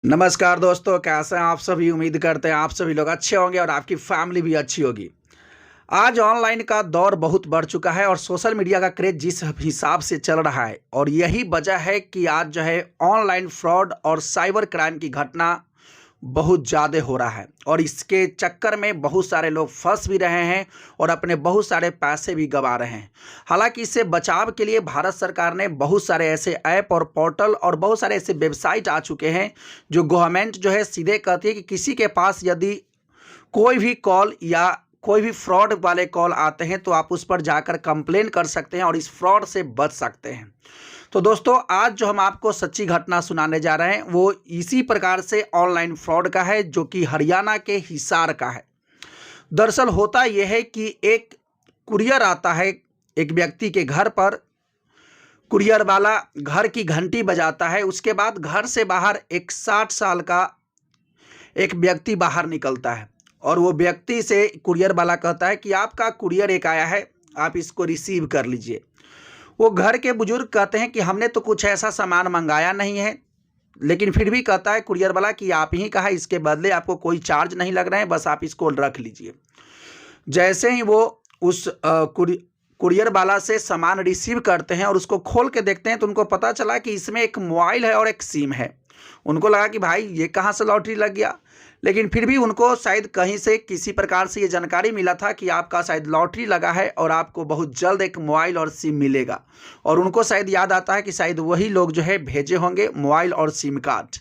नमस्कार दोस्तों, कैसे हैं आप सभी। उम्मीद करते हैं आप सभी लोग अच्छे होंगे और आपकी फैमिली भी अच्छी होगी। आज ऑनलाइन का दौर बहुत बढ़ चुका है और सोशल मीडिया का क्रेज जिस हिसाब से चल रहा है, और यही वजह है कि आज जो है ऑनलाइन फ्रॉड और साइबर क्राइम की घटना बहुत ज़्यादा हो रहा है। और इसके चक्कर में बहुत सारे लोग फंस भी रहे हैं और अपने बहुत सारे पैसे भी गंवा रहे हैं। हालांकि इससे बचाव के लिए भारत सरकार ने बहुत सारे ऐसे ऐप और पोर्टल और बहुत सारे ऐसे वेबसाइट आ चुके हैं जो गवर्नमेंट जो है सीधे कहती है कि किसी के पास यदि कोई भी कॉल या कोई भी फ्रॉड वाले कॉल आते हैं तो आप उस पर जाकर कंप्लेन कर सकते हैं और इस फ्रॉड से बच सकते हैं। तो दोस्तों, आज जो हम आपको सच्ची घटना सुनाने जा रहे हैं वो इसी प्रकार से ऑनलाइन फ्रॉड का है, जो कि हरियाणा के हिसार का है। दरअसल होता यह है कि एक कुरियर आता है एक व्यक्ति के घर पर। कुरियर वाला घर की घंटी बजाता है। उसके बाद घर से बाहर एक 60 साल का एक व्यक्ति बाहर निकलता है और वो व्यक्ति से कुरियर वाला कहता है कि आपका कुरियर एक आया है, आप इसको रिसीव कर लीजिए। वो घर के बुजुर्ग कहते हैं कि हमने तो कुछ ऐसा सामान मंगाया नहीं है, लेकिन फिर भी कहता है कुरियर वाला कि आप ही कहा, इसके बदले आपको कोई चार्ज नहीं लग रहा है, बस आप इसको रख लीजिए। जैसे ही वो उस कुरियर वाला से सामान रिसीव करते हैं और उसको खोल के देखते हैं तो उनको पता चला कि इसमें एक मोबाइल है और एक सिम है। उनको लगा कि भाई ये कहाँ से लॉटरी लग गया, लेकिन फिर भी उनको शायद कहीं से किसी प्रकार से ये जानकारी मिला था कि आपका शायद लॉटरी लगा है और आपको बहुत जल्द एक मोबाइल और सिम मिलेगा। और उनको शायद याद आता है कि शायद वही लोग जो है भेजे होंगे मोबाइल और सिम कार्ड,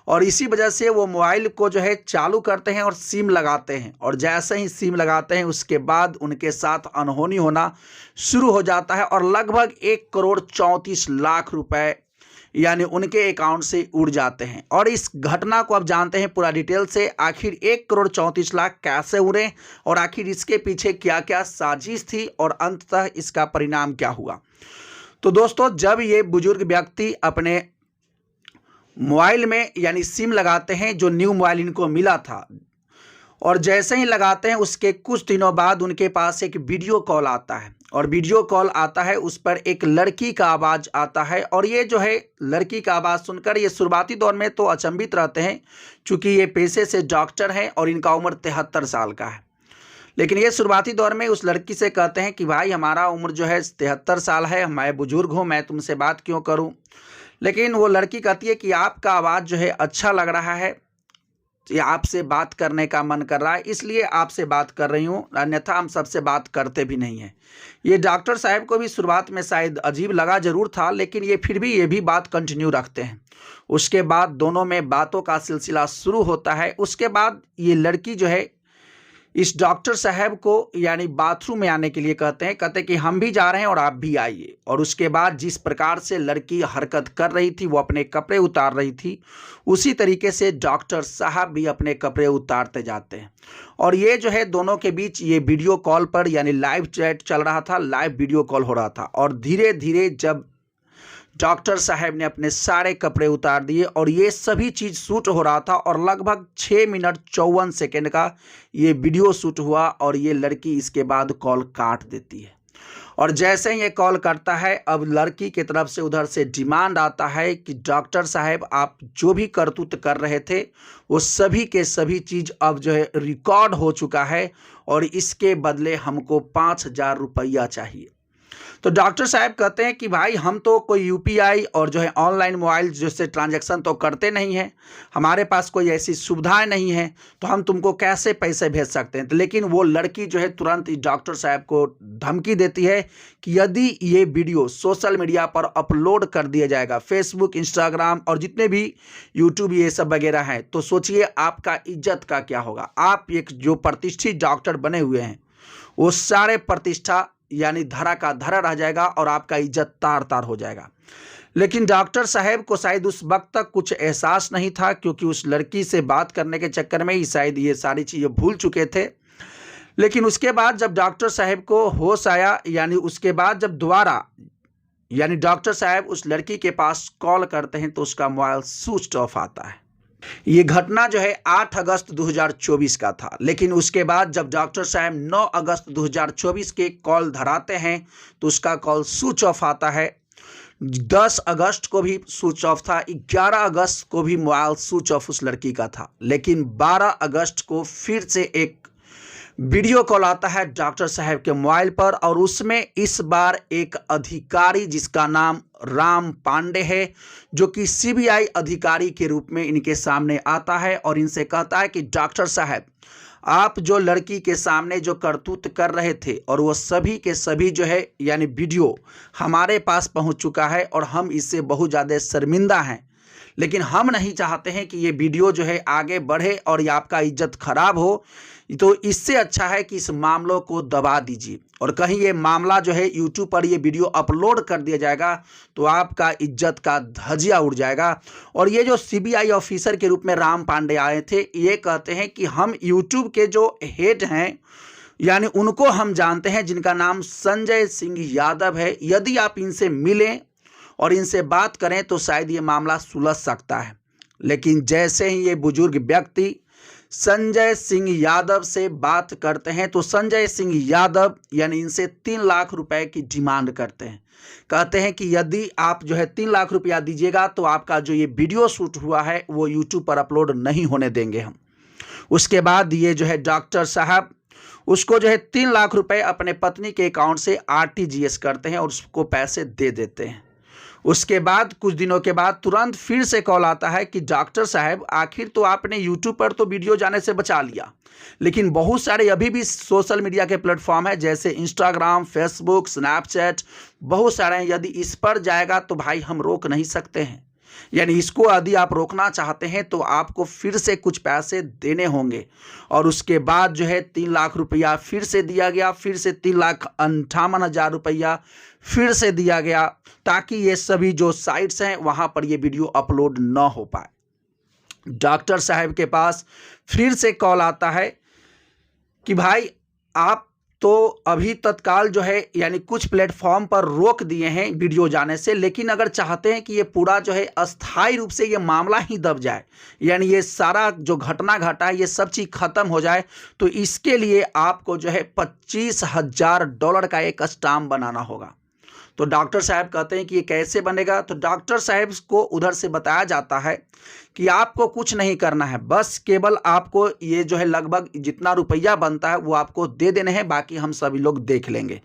और इसी वजह से वो मोबाइल को जो है चालू करते हैं और सिम लगाते हैं। और जैसे ही सिम लगाते हैं उसके बाद उनके साथ अनहोनी होना शुरू हो जाता है और लगभग 1,34,00,000 रुपए यानी उनके अकाउंट से उड़ जाते हैं। और इस घटना को अब जानते हैं पूरा डिटेल से, आखिर 1,34,00,000 कैसे उड़े और आखिर इसके पीछे क्या क्या साजिश थी और अंततः इसका परिणाम क्या हुआ। तो दोस्तों, जब ये बुजुर्ग व्यक्ति अपने मोबाइल में यानी सिम लगाते हैं, जो न्यू मोबाइल इनको मिला था, और जैसे ही लगाते हैं उसके कुछ दिनों बाद उनके पास एक वीडियो कॉल आता है। और वीडियो कॉल आता है, उस पर एक लड़की का आवाज़ आता है। और ये जो है लड़की का आवाज़ सुनकर ये शुरुआती दौर में तो अचंभित रहते हैं, क्योंकि ये पेशे से डॉक्टर हैं और इनका उम्र 73 साल का है। लेकिन ये शुरुआती दौर में उस लड़की से कहते हैं कि भाई हमारा उम्र जो है 73 साल है, मैं बुजुर्ग हूँ, मैं तुमसे बात क्यों करूँ। लेकिन वो लड़की कहती है कि आपका आवाज़ जो है अच्छा लग रहा है, ये आपसे बात करने का मन कर रहा है, इसलिए आपसे बात कर रही हूँ, अन्यथा हम सबसे बात करते भी नहीं हैं। ये डॉक्टर साहब को भी शुरुआत में शायद अजीब लगा जरूर था, लेकिन ये फिर भी ये भी बात कंटिन्यू रखते हैं। उसके बाद दोनों में बातों का सिलसिला शुरू होता है। उसके बाद ये लड़की जो है इस डॉक्टर साहब को यानी बाथरूम में आने के लिए कहते हैं कि हम भी जा रहे हैं और आप भी आइए। और उसके बाद जिस प्रकार से लड़की हरकत कर रही थी, वो अपने कपड़े उतार रही थी, उसी तरीके से डॉक्टर साहब भी अपने कपड़े उतारते जाते हैं। और ये जो है दोनों के बीच ये वीडियो कॉल पर यानी लाइव चैट चल रहा था, लाइव वीडियो कॉल हो रहा था। और धीरे धीरे जब डॉक्टर साहब ने अपने सारे कपड़े उतार दिए और ये सभी चीज़ शूट हो रहा था, और लगभग 6 मिनट 54 सेकेंड का ये वीडियो शूट हुआ। और ये लड़की इसके बाद कॉल काट देती है। और जैसे ही ये कॉल करता है, अब लड़की की तरफ से उधर से डिमांड आता है कि डॉक्टर साहब आप जो भी करतूत कर रहे थे वो सभी के सभी चीज़ अब जो है रिकॉर्ड हो चुका है, और इसके बदले हमको 5,000 रुपया चाहिए। तो डॉक्टर साहब कहते हैं कि भाई हम तो कोई यूपीआई और जो है ऑनलाइन मोबाइल जैसे ट्रांजैक्शन तो करते नहीं हैं, हमारे पास कोई ऐसी सुविधाएं नहीं है, तो हम तुमको कैसे पैसे भेज सकते हैं। तो लेकिन वो लड़की जो है तुरंत इस डॉक्टर साहब को धमकी देती है कि यदि ये वीडियो सोशल मीडिया पर अपलोड कर दिया जाएगा, फेसबुक, इंस्टाग्राम और जितने भी यूट्यूब ये सब वगैरह हैं, तो सोचिए आपका इज्जत का क्या होगा। आप एक जो प्रतिष्ठित डॉक्टर बने हुए हैं वो सारे प्रतिष्ठा यानी धरा का धरा रह जाएगा और आपका इज्जत तार तार हो जाएगा। लेकिन डॉक्टर साहब को शायद उस वक्त तक कुछ एहसास नहीं था, क्योंकि उस लड़की से बात करने के चक्कर में ही शायद ये सारी चीज़ें भूल चुके थे। लेकिन उसके बाद जब डॉक्टर साहब को होश आया, यानी उसके बाद जब दोबारा यानी डॉक्टर साहब उस लड़की के पास कॉल करते हैं तो उसका मोबाइल स्विच ऑफ आता है। ये घटना जो है 8 अगस्त 2024 का था। लेकिन उसके बाद जब डॉक्टर साहब 9 अगस्त 2024 के कॉल धराते हैं तो उसका कॉल स्विच ऑफ आता है। 10 अगस्त को भी स्विच ऑफ था, 11 अगस्त को भी मोबाइल स्विच ऑफ उस लड़की का था, लेकिन 12 अगस्त को फिर से एक वीडियो कॉल आता है डॉक्टर साहब के मोबाइल पर, और उसमें इस बार एक अधिकारी जिसका नाम राम पांडे है, जो कि सीबीआई अधिकारी के रूप में इनके सामने आता है और इनसे कहता है कि डॉक्टर साहब, आप जो लड़की के सामने जो करतूत कर रहे थे और वो सभी के सभी जो है यानी वीडियो हमारे पास पहुंच चुका है और हम इससे बहुत ज़्यादा शर्मिंदा हैं, लेकिन हम नहीं चाहते हैं कि ये वीडियो जो है आगे बढ़े और ये आपका इज्जत खराब हो, तो इससे अच्छा है कि इस मामलों को दबा दीजिए, और कहीं ये मामला जो है यूट्यूब पर ये वीडियो अपलोड कर दिया जाएगा तो आपका इज्जत का धजिया उड़ जाएगा। और ये जो सीबीआई ऑफिसर के रूप में राम पांडे आए थे, ये कहते हैं कि हम यूट्यूब के जो हेड हैं यानी उनको हम जानते हैं, जिनका नाम संजय सिंह यादव है, यदि आप इनसे मिलें और इनसे बात करें तो शायद ये मामला सुलझ सकता है। लेकिन जैसे ही ये बुजुर्ग व्यक्ति संजय सिंह यादव से बात करते हैं तो संजय सिंह यादव यानी इनसे 3 लाख रुपए की डिमांड करते हैं। कहते हैं कि यदि आप जो है 3 लाख रुपया दीजिएगा तो आपका जो ये वीडियो शूट हुआ है वो यूट्यूब पर अपलोड नहीं होने देंगे हम। उसके बाद ये जो है डॉक्टर साहब उसको जो है 3 लाख रुपए अपने पत्नी के अकाउंट से आरटीजीएस करते हैं और उसको पैसे दे देते हैं। उसके बाद कुछ दिनों के बाद तुरंत फिर से कॉल आता है कि डॉक्टर साहब, आखिर तो आपने यूट्यूब पर तो वीडियो जाने से बचा लिया, लेकिन बहुत सारे अभी भी सोशल मीडिया के प्लेटफॉर्म है जैसे इंस्टाग्राम, फेसबुक, स्नैपचैट, बहुत सारे हैं, यदि इस पर जाएगा तो भाई हम रोक नहीं सकते हैं। यानी इसको यदि आप रोकना चाहते हैं तो आपको फिर से कुछ पैसे देने होंगे। और उसके बाद जो है 3 लाख रुपया फिर से दिया गया, फिर से 3,58,000 रुपया फिर से दिया गया, ताकि ये सभी जो साइट्स हैं वहाँ पर ये वीडियो अपलोड ना हो पाए। डॉक्टर साहब के पास फिर से कॉल आता है कि भाई आप तो अभी तत्काल जो है यानी कुछ प्लेटफॉर्म पर रोक दिए हैं वीडियो जाने से, लेकिन अगर चाहते हैं कि ये पूरा जो है अस्थायी रूप से ये मामला ही दब जाए, यानी ये सारा जो घटना घटा है ये सब चीज़ खत्म हो जाए, तो इसके लिए आपको जो है $25,000 का एक स्टाम्प बनाना होगा। तो डॉक्टर साहब कहते हैं कि ये कैसे बनेगा, तो डॉक्टर साहब को उधर से बताया जाता है कि आपको कुछ नहीं करना है, बस केवल आपको ये जो है लगभग जितना रुपया बनता है वो आपको दे देने हैं, बाकी हम सभी लोग देख लेंगे।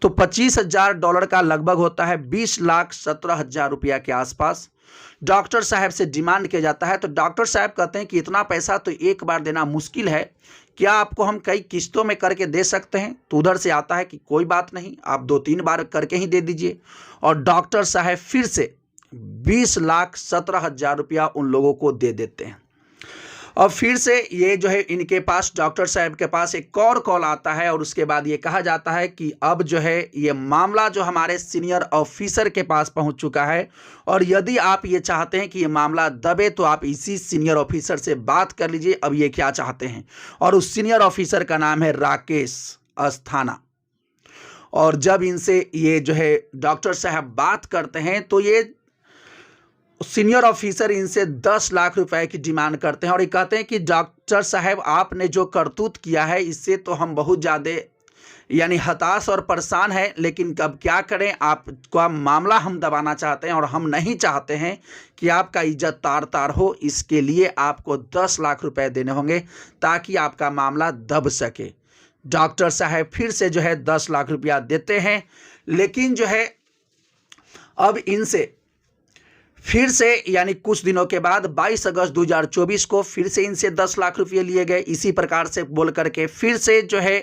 तो $25,000 का लगभग होता है 20,17,000 रुपया के आसपास डॉक्टर साहब से डिमांड किया जाता है। तो डॉक्टर साहब कहते हैं कि इतना पैसा तो एक बार देना मुश्किल है, क्या आपको हम कई किस्तों में करके दे सकते हैं? तो उधर से आता है कि कोई बात नहीं, आप 2-3 बार करके ही दे दीजिए। और डॉक्टर साहब फिर से 20,17,000 रुपया उन लोगों को दे देते हैं। और फिर से ये जो है इनके पास डॉक्टर साहब के पास एक और कॉल आता है और उसके बाद ये कहा जाता है कि अब जो है ये मामला जो हमारे सीनियर ऑफिसर के पास पहुंच चुका है, और यदि आप ये चाहते हैं कि ये मामला दबे तो आप इसी सीनियर ऑफिसर से बात कर लीजिए, अब ये क्या चाहते हैं। और उस सीनियर ऑफिसर का नाम है राकेश अस्थाना। और जब इनसे ये जो है डॉक्टर साहब बात करते हैं तो ये सीनियर ऑफिसर इनसे 10 लाख रुपए की डिमांड करते हैं और ये कहते हैं कि डॉक्टर साहब आपने जो करतूत किया है इससे तो हम बहुत ज़्यादा यानी हताश और परेशान हैं, लेकिन अब क्या करें, आपका मामला हम दबाना चाहते हैं और हम नहीं चाहते हैं कि आपका इज्जत तार तार हो, इसके लिए आपको 10 लाख रुपए देने होंगे ताकि आपका मामला दब सके। डॉक्टर साहब फिर से जो है 10 लाख रुपया देते हैं, लेकिन जो है अब इनसे फिर से यानी कुछ दिनों के बाद 22 अगस्त 2024 को फिर से इनसे 10 लाख रुपये लिए गए। इसी प्रकार से बोल करके फिर से जो है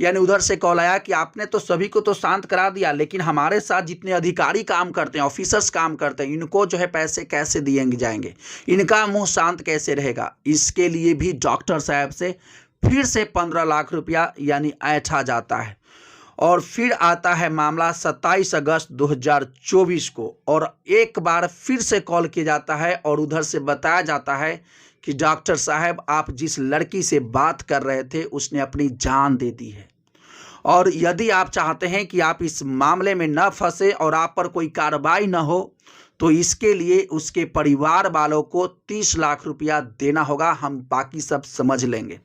यानी उधर से कॉल आया कि आपने तो सभी को तो शांत करा दिया, लेकिन हमारे साथ जितने अधिकारी काम करते हैं, ऑफिसर्स काम करते हैं, इनको जो है पैसे कैसे दिए जाएंगे, इनका मुंह शांत कैसे रहेगा। इसके लिए भी डॉक्टर साहब से फिर से 15 लाख रुपया यानी ऐंठा जाता है। और फिर आता है मामला 27 अगस्त 2024 को, और एक बार फिर से कॉल किया जाता है और उधर से बताया जाता है कि डॉक्टर साहब आप जिस लड़की से बात कर रहे थे उसने अपनी जान दे दी है, और यदि आप चाहते हैं कि आप इस मामले में न फंसे और आप पर कोई कार्रवाई न हो तो इसके लिए उसके परिवार वालों को 30 लाख रुपया देना होगा, हम बाकी सब समझ लेंगे।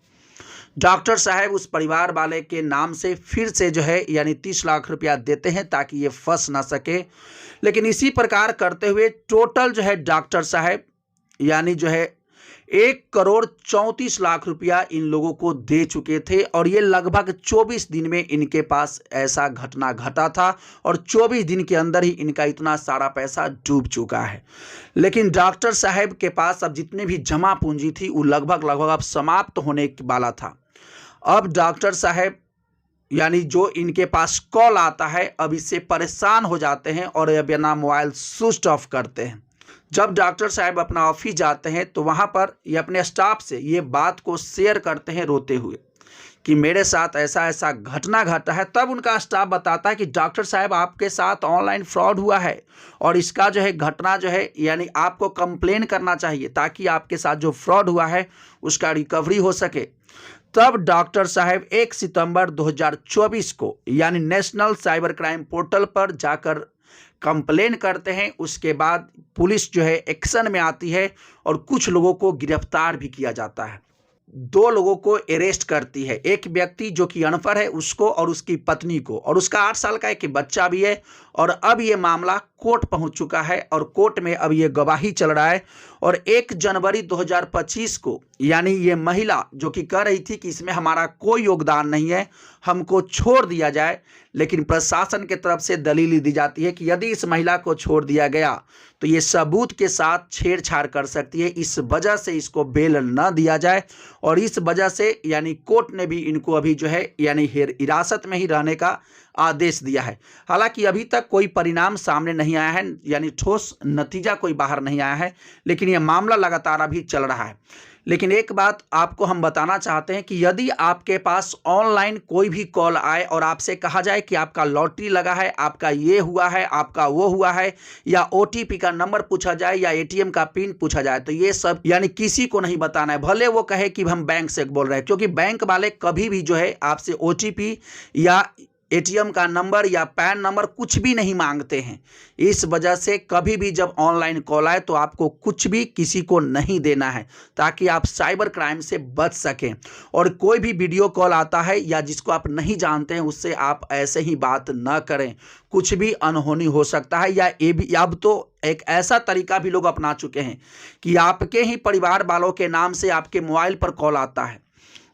डॉक्टर साहब उस परिवार वाले के नाम से फिर से जो है यानी 30 लाख रुपया देते हैं ताकि ये फंस ना सके। लेकिन इसी प्रकार करते हुए टोटल जो है डॉक्टर साहब यानी जो है 1,34,00,000 रुपया इन लोगों को दे चुके थे और ये लगभग 24 दिन में इनके पास ऐसा घटना घटा था और 24 दिन के अंदर ही इनका इतना सारा पैसा डूब चुका है। लेकिन डॉक्टर साहब के पास अब जितने भी जमा पूंजी थी वो लगभग अब समाप्त होने वाला था। अब डॉक्टर साहब यानी जो इनके पास कॉल आता है अब इससे परेशान हो जाते हैं और अब अपना मोबाइल स्विच ऑफ करते हैं। जब डॉक्टर साहब अपना ऑफिस जाते हैं तो वहाँ पर ये अपने स्टाफ से ये बात को शेयर करते हैं रोते हुए कि मेरे साथ ऐसा ऐसा घटना घटा है। तब उनका स्टाफ बताता है कि डॉक्टर साहब आपके साथ ऑनलाइन फ्रॉड हुआ है और इसका जो है घटना जो है यानी आपको कंप्लेन करना चाहिए ताकि आपके साथ जो फ्रॉड हुआ है उसका रिकवरी हो सके। तब डॉक्टर साहब 1 सितंबर 2024 को यानी नेशनल साइबर क्राइम पोर्टल पर जाकर कंप्लेन करते हैं। उसके बाद पुलिस जो है एक्शन में आती है और कुछ लोगों को गिरफ्तार भी किया जाता है। 2 लोगों को अरेस्ट करती है, एक व्यक्ति जो कि अनपढ़ है उसको और उसकी पत्नी को, और उसका 8 साल का एक बच्चा भी है। और अब ये मामला कोर्ट पहुंच चुका है और कोर्ट में अब ये गवाही चल रहा है। और 1 जनवरी 2025 को यानी ये महिला जो कि कह रही थी कि इसमें हमारा कोई योगदान नहीं है, हमको छोड़ दिया जाए, लेकिन प्रशासन की तरफ से दलील दी जाती है कि यदि इस महिला को छोड़ दिया गया तो ये सबूत के साथ छेड़छाड़ कर सकती है, इस वजह से इसको बेल न दिया जाए। और इस वजह से यानी कोर्ट ने भी इनको अभी जो है यानी हिरासत में ही रहने का आदेश दिया है। हालांकि अभी तक कोई परिणाम सामने नहीं आया है, यानी ठोस नतीजा कोई बाहर नहीं आया है, लेकिन यह मामला लगातार अभी चल रहा है। लेकिन एक बात आपको हम बताना चाहते हैं कि यदि आपके पास ऑनलाइन कोई भी कॉल आए और आपसे कहा जाए कि आपका लॉटरी लगा है, आपका ये हुआ है, आपका वो हुआ है, या ओटीपी का नंबर पूछा जाए या एटीएम का पिन पूछा जाए, तो ये सब यानी किसी को नहीं बताना है। भले वो कहे कि हम बैंक से बोल रहे हैं, क्योंकि बैंक वाले कभी भी जो है आपसे ओटीपी या एटीएम का नंबर या पैन नंबर कुछ भी नहीं मांगते हैं। इस वजह से कभी भी जब ऑनलाइन कॉल आए तो आपको कुछ भी किसी को नहीं देना है ताकि आप साइबर क्राइम से बच सकें। और कोई भी वीडियो कॉल आता है या जिसको आप नहीं जानते हैं उससे आप ऐसे ही बात न करें, कुछ भी अनहोनी हो सकता है। या ये भी अब तो एक ऐसा तरीका भी लोग अपना चुके हैं कि आपके ही परिवार वालों के नाम से आपके मोबाइल पर कॉल आता है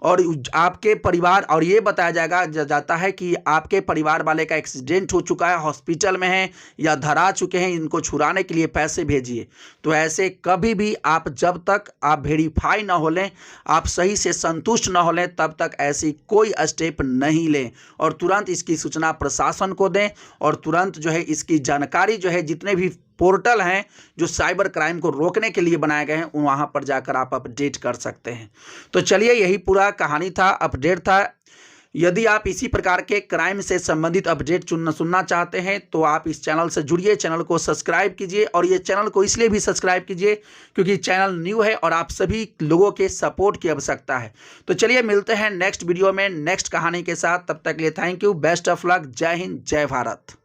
और आपके परिवार और ये बताया जाता है कि आपके परिवार वाले का एक्सीडेंट हो चुका है, हॉस्पिटल में है या धरा चुके हैं, इनको छुड़ाने के लिए पैसे भेजिए। तो ऐसे कभी भी आप जब तक आप वेरीफाई ना हो लें, आप सही से संतुष्ट ना हो लें, तब तक ऐसी कोई स्टेप नहीं लें और तुरंत इसकी सूचना प्रशासन को दें। और तुरंत जो है इसकी जानकारी जो है जितने भी पोर्टल हैं जो साइबर क्राइम को रोकने के लिए बनाए गए हैं वहाँ पर जाकर आप अपडेट कर सकते हैं। तो चलिए यही पूरा कहानी था, अपडेट था। यदि आप इसी प्रकार के क्राइम से संबंधित अपडेट सुनना चाहते हैं तो आप इस चैनल से जुड़िए, चैनल को सब्सक्राइब कीजिए। और ये चैनल को इसलिए भी सब्सक्राइब कीजिए क्योंकि चैनल न्यू है और आप सभी लोगों के सपोर्ट की आवश्यकता है। तो चलिए मिलते हैं नेक्स्ट वीडियो में नेक्स्ट कहानी के साथ, तब तक के लिए thank you, best of luck, जय हिंद, जय भारत।